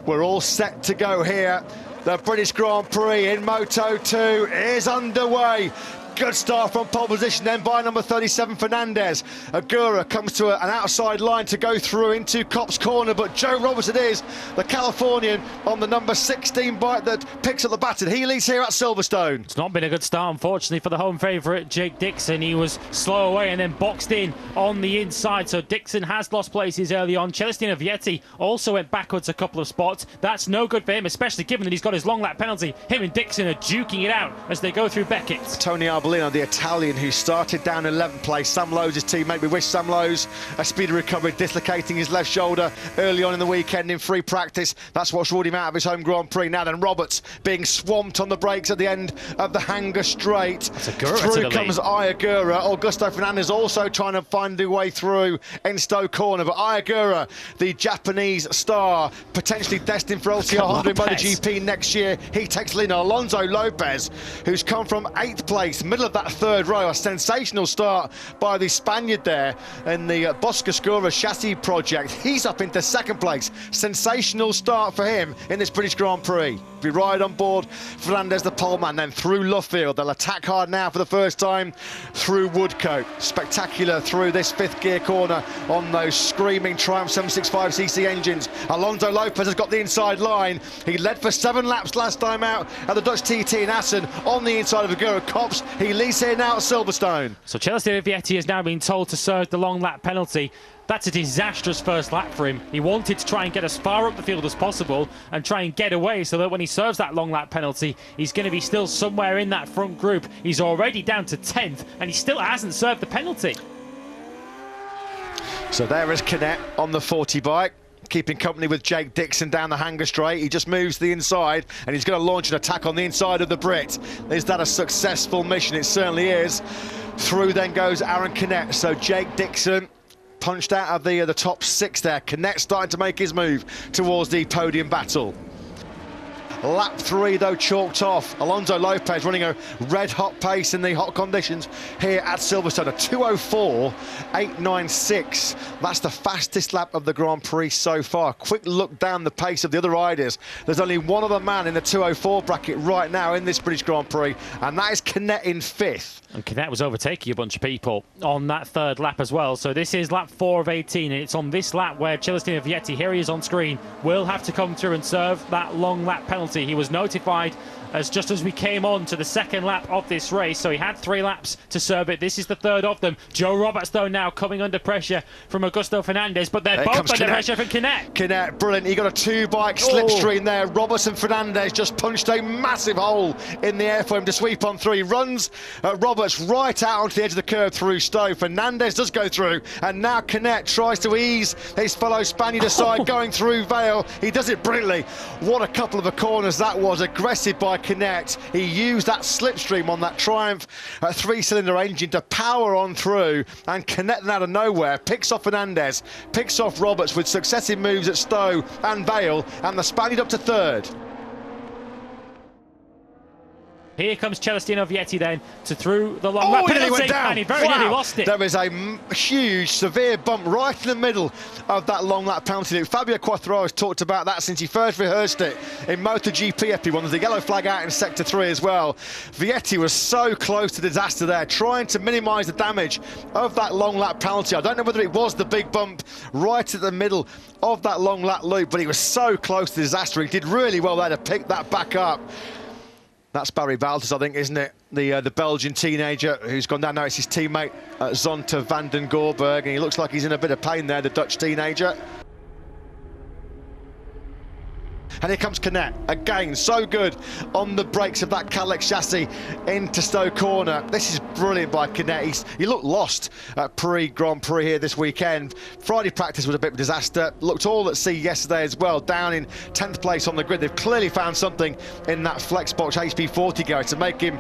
We're all set to go here. The British Grand Prix in Moto2 is underway. Good start from pole position then by number 37 Fernandez. Agura comes to an outside line to go through into Copse corner, but Joe Roberts it is, the Californian on the number 16 bike that picks up the baton. He leads here at Silverstone. It's not been a good start, unfortunately, for the home favourite Jake Dixon. He was slow away and then boxed in on the inside, so Dixon has lost places early on. Celestino Vietti also went backwards a couple of spots. That's no good for him, especially given that he's got his long lap penalty. Him and Dixon are duking it out as they go through Beckett. Tony Arbolino, the Italian who started down 11th place. Sam Lowe's his teammate. We wish Sam Lowe's a speedy recovery, dislocating his left shoulder early on in the weekend in free practice. That's what's ruled him out of his home Grand Prix. Now then, Roberts being swamped on the brakes at the end of the Hanger Straight. Through comes Iagura. Augusto Fernandez also trying to find a way through in Stowe corner, but Iagura, the Japanese star, potentially destined for LCR Honda in MotoGP next year, he takes lead. Alonso Lopez, who's come from 8th place, middle of that third row. A sensational start by the Spaniard there in the Boscoscura chassis project. He's up into 2nd place. Sensational start for him in this British Grand Prix. We ride on board Fernandez, the poleman, then through Luffield. They'll attack hard now for the first time through Woodcote. Spectacular through this 5th gear corner on those screaming Triumph 765cc engines. Alonso Lopez has got the inside line. He led for 7 laps last time out at the Dutch TT in Assen on the inside of Agura. Copse, he leads here now at Silverstone. So Celestino Vietti has now been told to serve the long lap penalty. That's a disastrous first lap for him. He wanted to try and get as far up the field as possible and try and get away so that when he serves that long lap penalty, he's going to be still somewhere in that front group. He's already down to 10th and he still hasn't served the penalty. So there is Canet on the 40 bike, keeping company with Jake Dixon down the Hanger Straight. He just moves to the inside and he's going to launch an attack on the inside of the Brit. Is that a successful mission? It certainly is. Through then goes Aaron Canet. So Jake Dixon punched out of the top 6 there. Canet starting to make his move towards the podium battle. Lap 3 though chalked off. Alonso Lopez running a red hot pace in the hot conditions here at Silverstone. A 2:04.896. That's the fastest lap of the Grand Prix so far. Quick look down the pace of the other riders. There's only one other man in the 2:04 bracket right now in this British Grand Prix, and that is Canet in 5th. And Canet was overtaking a bunch of people on that 3rd lap as well. So this is lap 4 of 18, and it's on this lap where Celestino Vietti, here he is on screen, will have to come through and serve that long lap penalty. He was notified just as we came on to the 2nd lap of this race, so he had 3 laps to serve it. This is the 3rd of them. Joe Roberts, though, now coming under pressure from Augusto Fernandez, but they're both under pressure from Canet. Canet, brilliant. He got a 2-bike slipstream there. Roberts and Fernandez just punched a massive hole in the air for him to sweep on through. He runs Roberts right out onto the edge of the curve through Stowe. Fernandez does go through, and now Canet tries to ease his fellow Spaniard aside, going through Vale. He does it brilliantly. What a couple of the corners that was. Aggressive by Canet. He used that slipstream on that Triumph 3-cylinder engine to power on through, and Canet out of nowhere picks off Fernandez, picks off Roberts with successive moves at Stowe and Vale, and the Spaniard up to 3rd. Here comes Celestino Vietti then to through the long lap penalty, he went down. and he very nearly lost it. There is a huge, severe bump right in the middle of that long lap penalty loop. Fabio Quartararo has talked about that since he first rehearsed it in MotoGP FP1. There's a yellow flag out in Sector 3 as well. Vietti was so close to disaster there, trying to minimise the damage of that long lap penalty. I don't know whether it was the big bump right at the middle of that long lap loop, but he was so close to disaster. He did really well there to pick that back up. That's Barry Valdes, I think, isn't it? The Belgian teenager who's gone down now. It's his teammate, Zonta van den Gorberg, and he looks like he's in a bit of pain there, the Dutch teenager. And here comes Canet, again, so good on the brakes of that Cadillac chassis into Stowe corner. This is brilliant by Canet. He looked lost at pre-Grand Prix here this weekend. Friday practice was a bit of a disaster. Looked all at sea yesterday as well, down in 10th place on the grid. They've clearly found something in that Flexbox HP40 garage to make him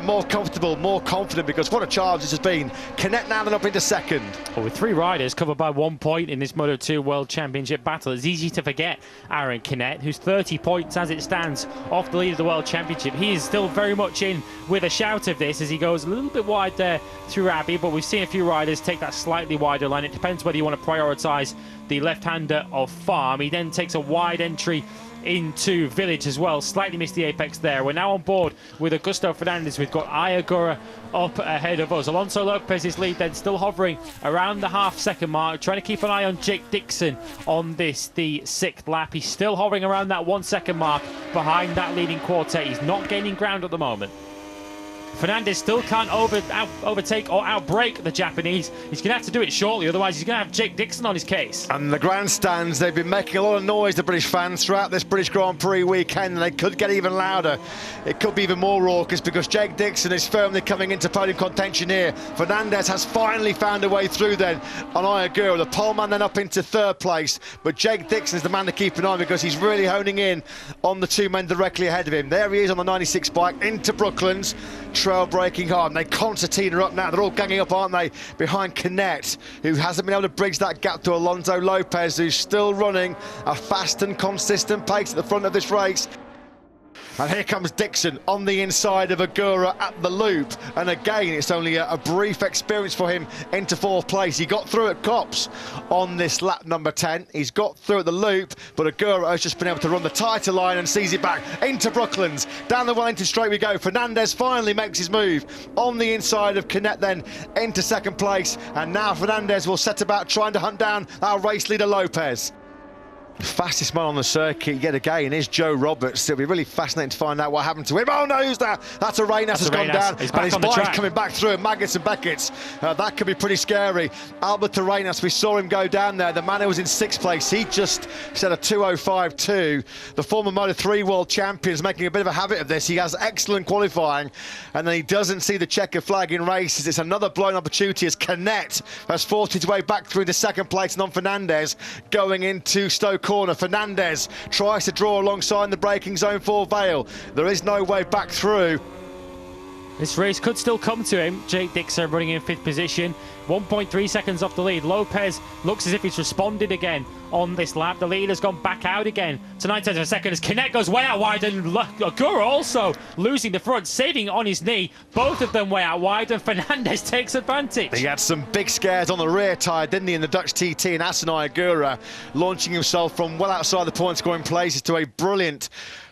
more comfortable, more confident, because what a charge this has been. Canet now then up into 2nd. Well, with 3 riders covered by 1 point in this Moto2 World Championship battle, it's easy to forget Aaron Canet, who's 30 points as it stands off the lead of the World Championship. He is still very much in with a shout of this as he goes a little bit wide there through Abbey, but we've seen a few riders take that slightly wider line. It depends whether you want to prioritise the left-hander of Farm. He then takes a wide entry into Village as well. Slightly missed the apex there. We're now on board with Augsto Fernandez. We've got Ayagura up ahead of us. Alonso Lopez's lead then still hovering around the half-second mark, trying to keep an eye on Jake Dixon on this, the 6th lap. He's still hovering around that 1 second mark behind that leading quartet. He's not gaining ground at the moment. Fernandez still can't overtake or outbrake the Japanese. He's going to have to do it shortly, otherwise he's going to have Jake Dixon on his case. And the grandstands, they've been making a lot of noise, the British fans, throughout this British Grand Prix weekend, and they could get even louder. It could be even more raucous because Jake Dixon is firmly coming into podium contention here. Fernandez has finally found a way through then on Ayagura. The poleman then up into 3rd place, but Jake Dixon is the man to keep an eye on because he's really honing in on the 2 men directly ahead of him. There he is on the 96 bike into Brooklands. Trail breaking hard, and they concertina up now. They're all ganging up, aren't they, behind Canet, who hasn't been able to bridge that gap to Alonso Lopez, who's still running a fast and consistent pace at the front of this race. And here comes Dixon on the inside of Agura at the loop. And again, it's only a brief experience for him into 4th place. He got through at Copse on this lap number 10. He's got through at the loop, but Agura has just been able to run the tighter line and sees it back into Brooklands. Down the Wellington straight we go. Fernandez finally makes his move on the inside of Canet then into 2nd place. And now Fernandez will set about trying to hunt down our race leader Lopez. The fastest man on the circuit yet again is Joe Roberts. It'll be really fascinating to find out what happened to him. Oh no, who's that? That's Arenas has gone down, and his bike's coming back through, and Maggots and Beckett's. That could be pretty scary. Albert Arenas, we saw him go down there. The man who was in 6th place, he just set a 2:05.2. The former Moto3 world champion is making a bit of a habit of this. He has excellent qualifying, and then he doesn't see the checker flag in races. It's another blown opportunity as Canet has forced his way back through to 2nd place, and on Fernandez going into Stoke corner. Fernandez tries to draw alongside the braking zone for Vale. There is no way back through. This race could still come to him. Jake Dixon running in 5th position, 1.3 seconds off the lead. Lopez looks as if he's responded again on this lap. The lead has gone back out again to 9 tenths of a second as Canet goes way out wide, and Agura also losing the front, saving on his knee. Both of them way out wide, and Fernandez takes advantage. He had some big scares on the rear tyre, didn't he, in the Dutch TT, and Asenai Agura launching himself from well outside the point scoring places to a brilliant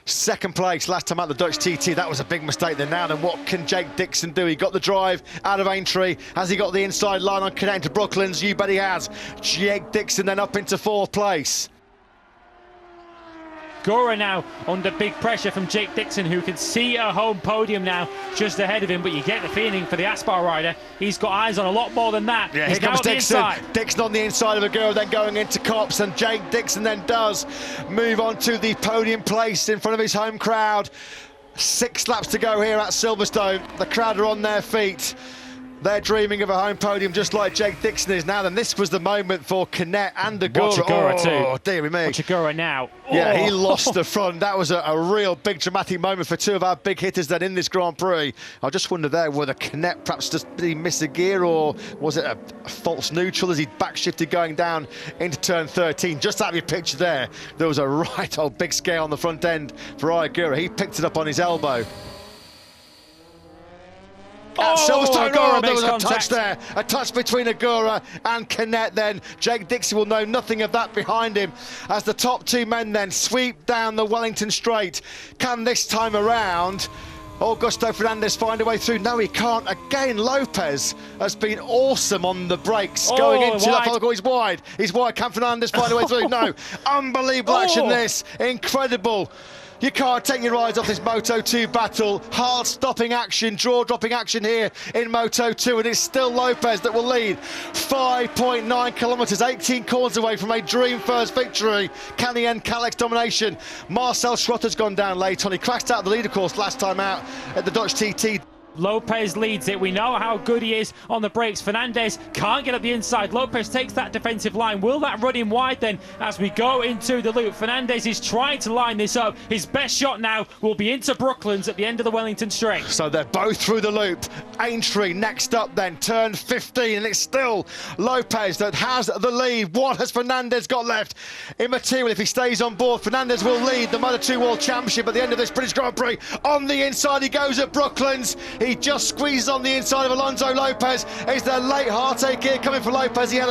2nd place last time out the Dutch TT. That was a big mistake there. Now then, what can Jake Dixon do? He got the drive out of Aintree. Has he got the inside line on Canet to Brooklands? You bet he has. Jake Dixon then up into 4th place. Gora now under big pressure from Jake Dixon, who can see a home podium now just ahead of him, but you get the feeling for the Aspar rider, he's got eyes on a lot more than that. Yeah, here comes Dixon. Dixon on the inside of Agura, then going into Copse, and Jake Dixon then does move on to the podium place in front of his home crowd. 6 laps to go here at Silverstone. The crowd are on their feet. They're dreaming of a home podium just like Jake Dixon is now. Then this was the moment for Canet and Agura. Watch Agura too. Oh, dear me. Watch Agura now. Yeah, he lost the front. That was a real big dramatic moment for 2 of our big hitters then in this Grand Prix. I just wonder there whether Canet perhaps just did he miss a gear, or was it a false neutral as he backshifted going down into turn 13. Just out of your picture there was a right old big scare on the front end for Agura. He picked it up on his elbow. Silverstone, there was a touch there. A touch between Agura and Canet then. Jake Dixon will know nothing of that behind him as the top 2 men then sweep down the Wellington straight. Can this time around Augsto Fernandez find a way through? No, he can't. Again, Lopez has been awesome on the brakes. Going into that follow. He's wide. He's wide. Can Fernandez find a way through? No. Unbelievable action this. Incredible. You can't take your eyes off this Moto2 battle. Hard-stopping action, draw-dropping action here in Moto2, and it's still Lopez that will lead. 5.9 kilometres, 18 corners away from a dream first victory. Can he end Calex's domination? Marcel Schrotter's gone down late on. He crashed out the leader course last time out at the Dutch TT. Lopez leads it. We know how good he is on the brakes. Fernandez can't get up the inside. Lopez takes that defensive line. Will that run him wide then as we go into the loop? Fernandez is trying to line this up. His best shot now will be into Brooklands at the end of the Wellington straight. So they're both through the loop. Aintree next up then, turn 15, and it's still Lopez that has the lead. What has Fernandez got left? Immaterial if he stays on board. Fernandez will lead the Moto2 World Championship at the end of this British Grand Prix. On the inside he goes at Brooklands. He just squeezes on the inside of Alonso Lopez. Is there late heartache here coming for Lopez? He had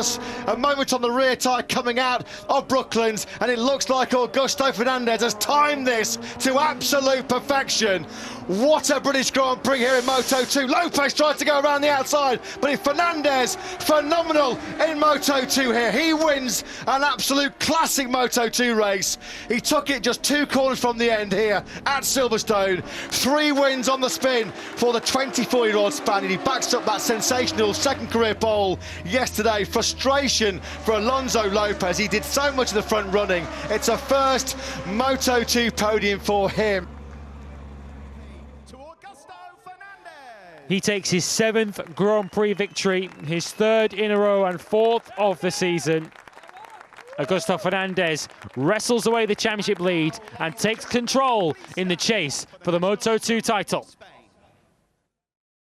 a moment on the rear tyre coming out of Brooklands, and it looks like Augsto Fernandez has timed this to absolute perfection. What a British Grand Prix here in Moto2. Lopez tries to go around the outside, but it's Fernandez, phenomenal in Moto2 here. He wins an absolute classic Moto2 race. He took it just 2 corners from the end here at Silverstone. 3 wins on the spin for the 24-year-old Spaniard. He backs up that sensational second career pole yesterday. Frustration for Alonso Lopez. He did so much of the front running. It's a first Moto2 podium for him. He takes his 7th Grand Prix victory, his 3rd in a row and 4th of the season. Augsto Fernandez wrestles away the championship lead and takes control in the chase for the Moto2 title.